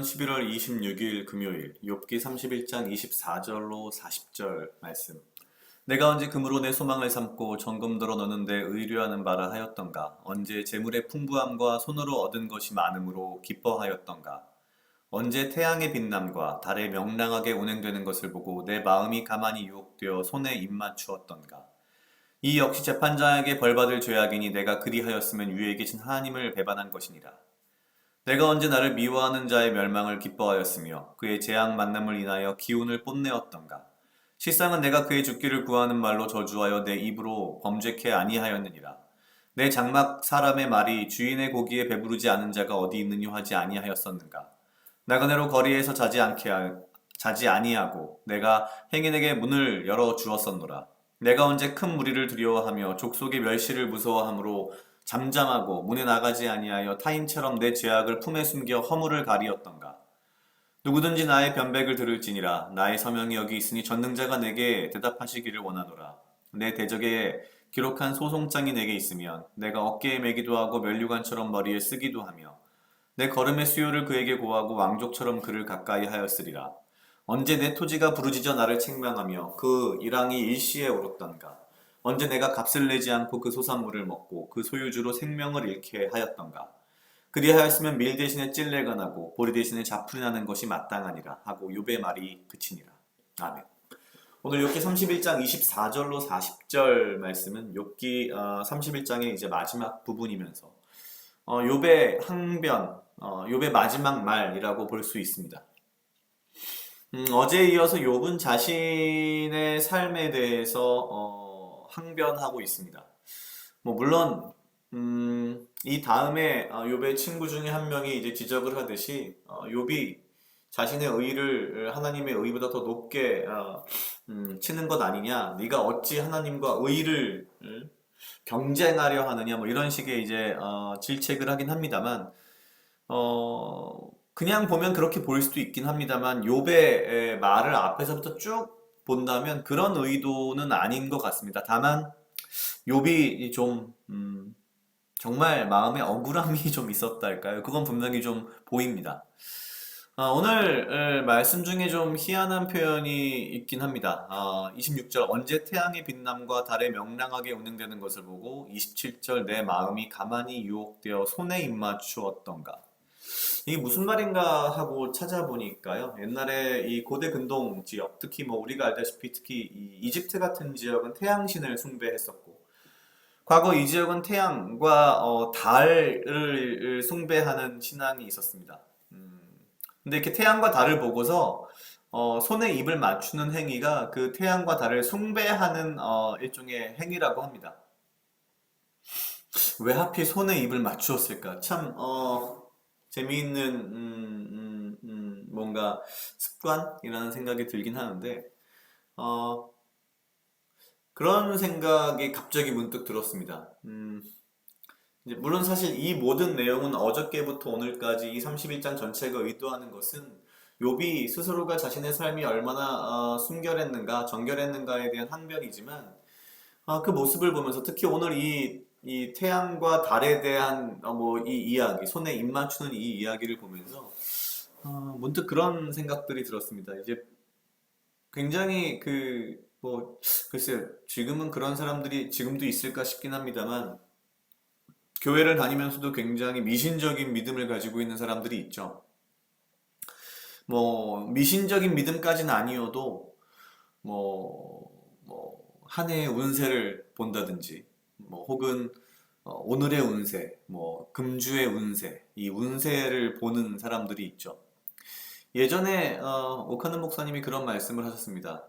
오늘은 11월 26일 금요일 욥기 31장 24절로 40절 말씀. 내가 언제 금으로 내 소망을 삼고 정금도로 너는 내 의뢰하는 바라 하였던가. 언제 재물의 풍부함과 손으로 얻은 것이 많음으로 기뻐하였던가. 언제 태양의 빛남과 달의 명랑하게 운행되는 것을 보고 내 마음이 가만히 유혹되어 손에 입맞추었던가. 이 역시 재판장에게 벌받을 죄악이니 내가 그리하였으면 위에 계신 하나님을 배반한 것이니라. 내가 언제 나를 미워하는 자의 멸망을 기뻐하였으며 그의 재앙 만남을 인하여 기운을 뽐내었던가. 실상은 내가 그의 죽기를 구하는 말로 저주하여 내 입으로 범죄케 아니하였느니라. 내 장막 사람의 말이 주인의 고기에 배부르지 않은 자가 어디 있느냐 하지 아니하였었는가. 나그네로 거리에서 자지 아니하고 내가 행인에게 문을 열어 주었었노라. 내가 언제 큰 무리를 두려워하며 족속의 멸시를 무서워하므로 잠잠하고 문에 나가지 아니하여 타인처럼 내 죄악을 품에 숨겨 허물을 가리었던가. 누구든지 나의 변백을 들을지니라. 나의 서명이 여기 있으니 전능자가 내게 대답하시기를 원하노라. 내 대적에 기록한 소송장이 내게 있으면 내가 어깨에 매기도 하고 면류관처럼 머리에 쓰기도 하며 내 걸음의 수요를 그에게 고하고 왕족처럼 그를 가까이 하였으리라. 언제 내 토지가 부르짖어 나를 책망하며 그 일항이 일시에 오렀던가. 언제 내가 값을 내지 않고 그 소산물을 먹고 그 소유주로 생명을 잃게 하였던가. 그리하였으면 밀 대신에 찔레가 나고 보리 대신에 자풀이 나는 것이 마땅하니라 하고 욥의 말이 그치니라. 아멘. 오늘 욥기 31장 24절로 40절 말씀은 욥기 31장의 이제 마지막 부분이면서 욥의 항변, 욥의 마지막 말이라고 볼 수 있습니다. 어제에 이어서 욥은 자신의 삶에 대해서 항변하고 있습니다. 물론 이 다음에 욥의 친구 중에 한 명이 이제 지적을 하듯이 욥이 자신의 의를 하나님의 의보다 더 높게 치는 것 아니냐, 네가 어찌 하나님과 의를 경쟁하려 하느냐, 이런 식의 이제 질책을 하긴 합니다만, 그냥 보면 그렇게 보일 수도 있긴 합니다만 욥의 말을 앞에서부터 쭉 본다면 그런 의도는 아닌 것 같습니다. 다만 욥이 좀 정말 마음에 억울함이 좀 있었달까요? 그건 분명히 좀 보입니다. 오늘 말씀 중에 좀 희한한 표현이 있긴 합니다. 26절 언제 태양의 빛남과 달의 명랑하게 운행되는 것을 보고 27절 내 마음이 가만히 유혹되어 손에 입맞추었던가. 이게 무슨 말인가 하고 찾아보니까요. 옛날에 이 고대 근동 지역, 특히 우리가 알다시피 특히 이 이집트 같은 지역은 태양신을 숭배했었고, 과거 이 지역은 태양과 달을 숭배하는 신앙이 있었습니다. 근데 이렇게 태양과 달을 보고서 손에 입을 맞추는 행위가 그 태양과 달을 숭배하는 일종의 행위라고 합니다. 왜 하필 손에 입을 맞추었을까? 참 재미있는 뭔가 습관이라는 생각이 들긴 하는데 그런 생각이 갑자기 문득 들었습니다. 이제 물론 사실 이 모든 내용은 어저께부터 오늘까지 이 31장 전체가 의도하는 것은 욥이 스스로가 자신의 삶이 얼마나 순결했는가, 정결했는가에 대한 항변이지만 그 모습을 보면서 특히 오늘 이 태양과 달에 대한 이 이야기, 손에 입 맞추는 이 이야기를 보면서 문득 그런 생각들이 들었습니다. 이제 굉장히 글쎄요, 지금은 그런 사람들이 지금도 있을까 싶긴 합니다만 교회를 다니면서도 굉장히 미신적인 믿음을 가지고 있는 사람들이 있죠. 미신적인 믿음까지는 아니어도 한 해의 운세를 본다든지 혹은 오늘의 운세, 금주의 운세, 이 운세를 보는 사람들이 있죠. 예전에 오카는 목사님이 그런 말씀을 하셨습니다.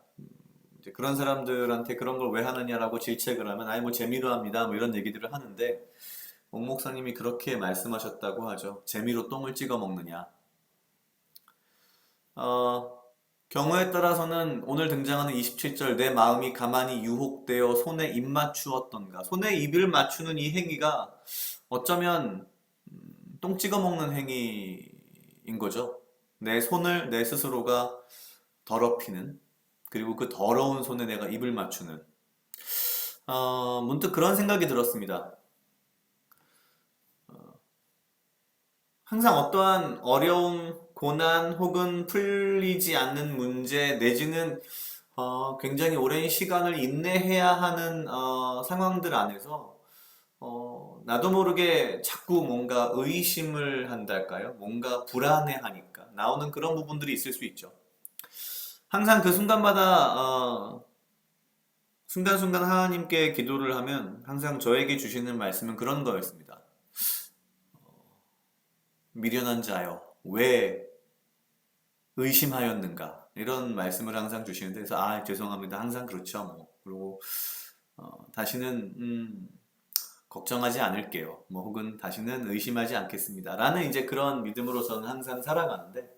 이제 그런 사람들한테 그런 걸 왜 하느냐라고 질책을 하면 아예 재미로 합니다, 이런 얘기들을 하는데 옥 목사님이 그렇게 말씀하셨다고 하죠. 재미로 똥을 찍어 먹느냐. 경우에 따라서는 오늘 등장하는 27절 내 마음이 가만히 유혹되어 손에 입 맞추었던가. 손에 입을 맞추는 이 행위가 어쩌면 똥 찍어 먹는 행위인 거죠. 내 손을 내 스스로가 더럽히는, 그리고 그 더러운 손에 내가 입을 맞추는. 문득 그런 생각이 들었습니다. 항상 어떠한 어려움, 고난 혹은 풀리지 않는 문제 내지는 굉장히 오랜 시간을 인내해야 하는 상황들 안에서 나도 모르게 자꾸 뭔가 의심을 한달까요? 뭔가 불안해하니까 나오는 그런 부분들이 있을 수 있죠. 항상 그 순간마다 순간순간 하나님께 기도를 하면 항상 저에게 주시는 말씀은 그런 거였습니다. 미련한 자여, 왜 의심하였는가? 이런 말씀을 항상 주시는데, 그래서 죄송합니다. 항상 그렇죠. 뭐. 그리고 다시는 걱정하지 않을게요. 뭐 혹은 다시는 의심하지 않겠습니다. 라는 이제 그런 믿음으로서는 항상 살아가는데,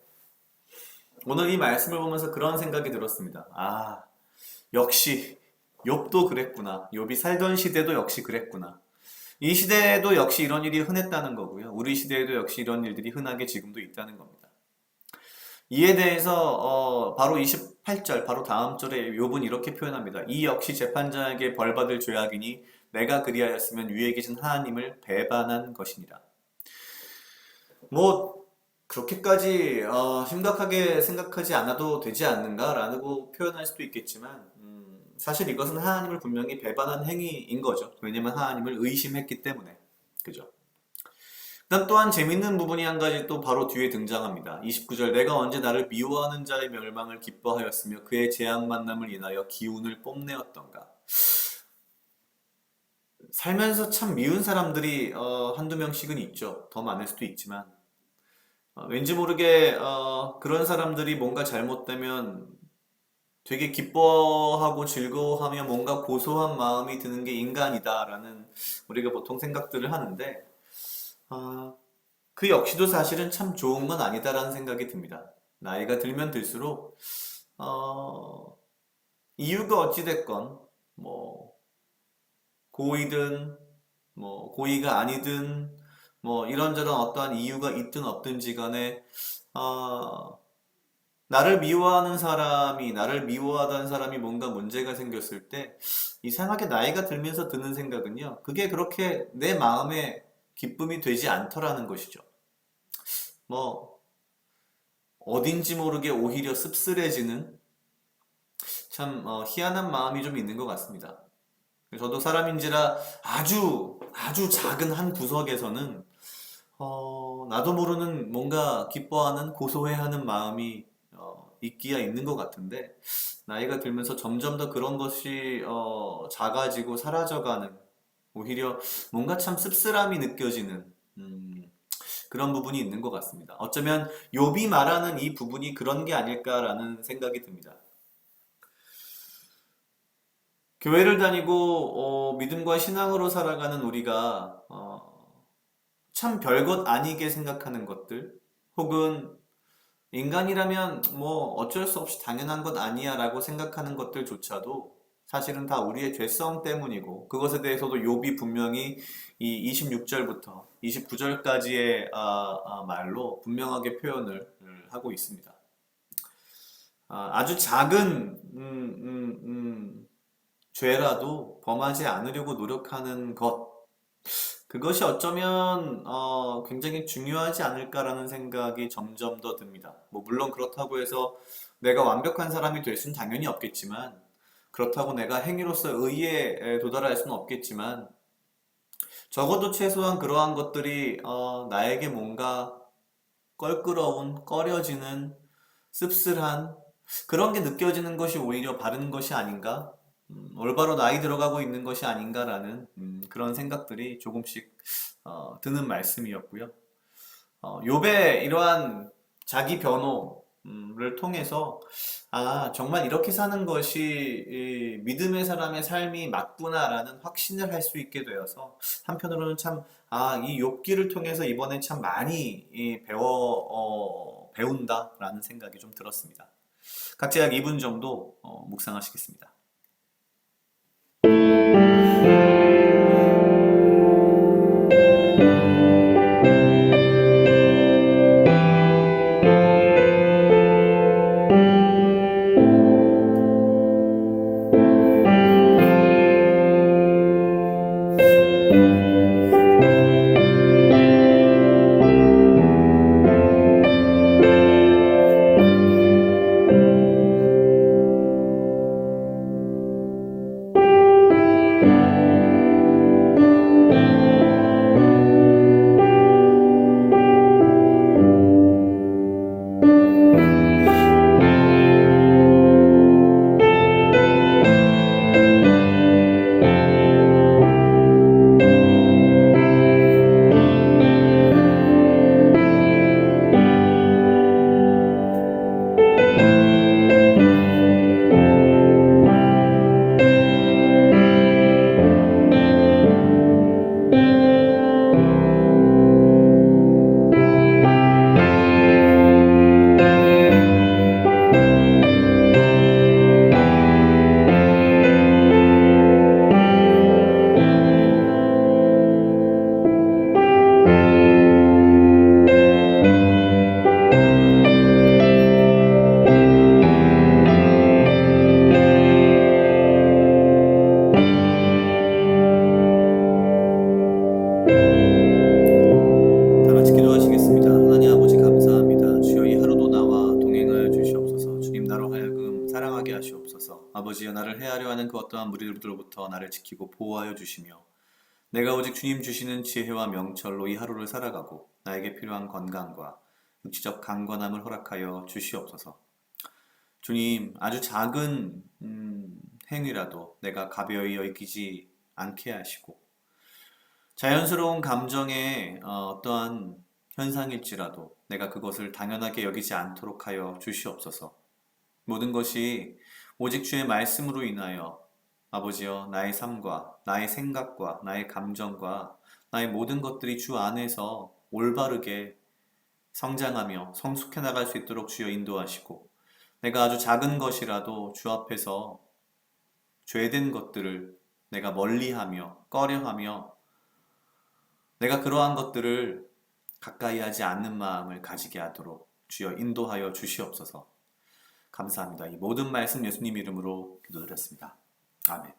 오늘 이 말씀을 보면서 그런 생각이 들었습니다. 역시 욥도 그랬구나. 욥이 살던 시대도 역시 그랬구나. 이 시대에도 역시 이런 일이 흔했다는 거고요. 우리 시대에도 역시 이런 일들이 흔하게 지금도 있다는 겁니다. 이에 대해서 바로 28절, 바로 다음 절에 욥은 이렇게 표현합니다. 이 역시 재판자에게 벌받을 죄악이니 내가 그리하였으면 위에 계신 하나님을 배반한 것이니라. 뭐 그렇게까지 심각하게 생각하지 않아도 되지 않는가라고 표현할 수도 있겠지만 사실 이것은 하나님을 분명히 배반한 행위인 거죠. 왜냐면 하나님을 의심했기 때문에. 그죠? 그다음 또한 재밌는 부분이 한 가지 또 바로 뒤에 등장합니다. 29절 내가 언제 나를 미워하는 자의 멸망을 기뻐하였으며 그의 재앙 만남을 인하여 기운을 뽐내었던가. 살면서 참 미운 사람들이 한두 명씩은 있죠. 더 많을 수도 있지만 왠지 모르게 그런 사람들이 뭔가 잘못되면 되게 기뻐하고 즐거워하며 뭔가 고소한 마음이 드는 게 인간이다라는 우리가 보통 생각들을 하는데 그 역시도 사실은 참 좋은 건 아니다라는 생각이 듭니다. 나이가 들면 들수록 이유가 어찌됐건 뭐 고이든 뭐 고의가 아니든 뭐 이런저런 어떠한 이유가 있든 없든지 간에 나를 미워하는 사람이 나를 미워하던 사람이 뭔가 문제가 생겼을 때 이상하게 나이가 들면서 드는 생각은요. 그게 그렇게 내 마음에 기쁨이 되지 않더라는 것이죠. 뭐 어딘지 모르게 오히려 씁쓸해지는 참 희한한 마음이 좀 있는 것 같습니다. 저도 사람인지라 아주 작은 한 구석에서는 나도 모르는 뭔가 기뻐하는 고소해하는 마음이 있기야 있는 것 같은데 나이가 들면서 점점 더 그런 것이 작아지고 사라져가는 오히려 뭔가 참 씁쓸함이 느껴지는 그런 부분이 있는 것 같습니다. 어쩌면 욥이 말하는 이 부분이 그런 게 아닐까라는 생각이 듭니다. 교회를 다니고 믿음과 신앙으로 살아가는 우리가 참 별것 아니게 생각하는 것들 혹은 인간이라면 뭐 어쩔 수 없이 당연한 것 아니야 라고 생각하는 것들조차도 사실은 다 우리의 죄성 때문이고 그것에 대해서도 욥이 분명히 이 26절부터 29절까지의 말로 분명하게 표현을 하고 있습니다. 아주 작은 죄라도 범하지 않으려고 노력하는 것 그것이 어쩌면 굉장히 중요하지 않을까라는 생각이 점점 더 듭니다. 뭐 물론 그렇다고 해서 내가 완벽한 사람이 될 수는 당연히 없겠지만 그렇다고 내가 행위로서 의에 도달할 수는 없겠지만 적어도 최소한 그러한 것들이 나에게 뭔가 껄끄러운, 꺼려지는, 씁쓸한 그런 게 느껴지는 것이 오히려 바른 것이 아닌가? 올바로 나이 들어가고 있는 것이 아닌가라는 그런 생각들이 조금씩 드는 말씀이었고요. 욥의 이러한 자기 변호를 통해서 정말 이렇게 사는 것이 이 믿음의 사람의 삶이 맞구나라는 확신을 할 수 있게 되어서 한편으로는 참 이 욥기를 통해서 이번에 참 많이 배운다라는 생각이 좀 들었습니다. 각자 약 2분 정도 묵상하시겠습니다. 아버지여 나를 해하려 하는 그 어떠한 무리들로부터 나를 지키고 보호하여 주시며 내가 오직 주님 주시는 지혜와 명철로 이 하루를 살아가고 나에게 필요한 건강과 육체적 강건함을 허락하여 주시옵소서. 주님, 아주 작은 행위라도 내가 가벼이 여기지 않게 하시고 자연스러운 감정의 어떠한 현상일지라도 내가 그것을 당연하게 여기지 않도록 하여 주시옵소서. 모든 것이 오직 주의 말씀으로 인하여 아버지여 나의 삶과 나의 생각과 나의 감정과 나의 모든 것들이 주 안에서 올바르게 성장하며 성숙해 나갈 수 있도록 주여 인도하시고 내가 아주 작은 것이라도 주 앞에서 죄된 것들을 내가 멀리하며 꺼려하며 내가 그러한 것들을 가까이 하지 않는 마음을 가지게 하도록 주여 인도하여 주시옵소서. 감사합니다. 이 모든 말씀 예수님 이름으로 기도드렸습니다. 아멘.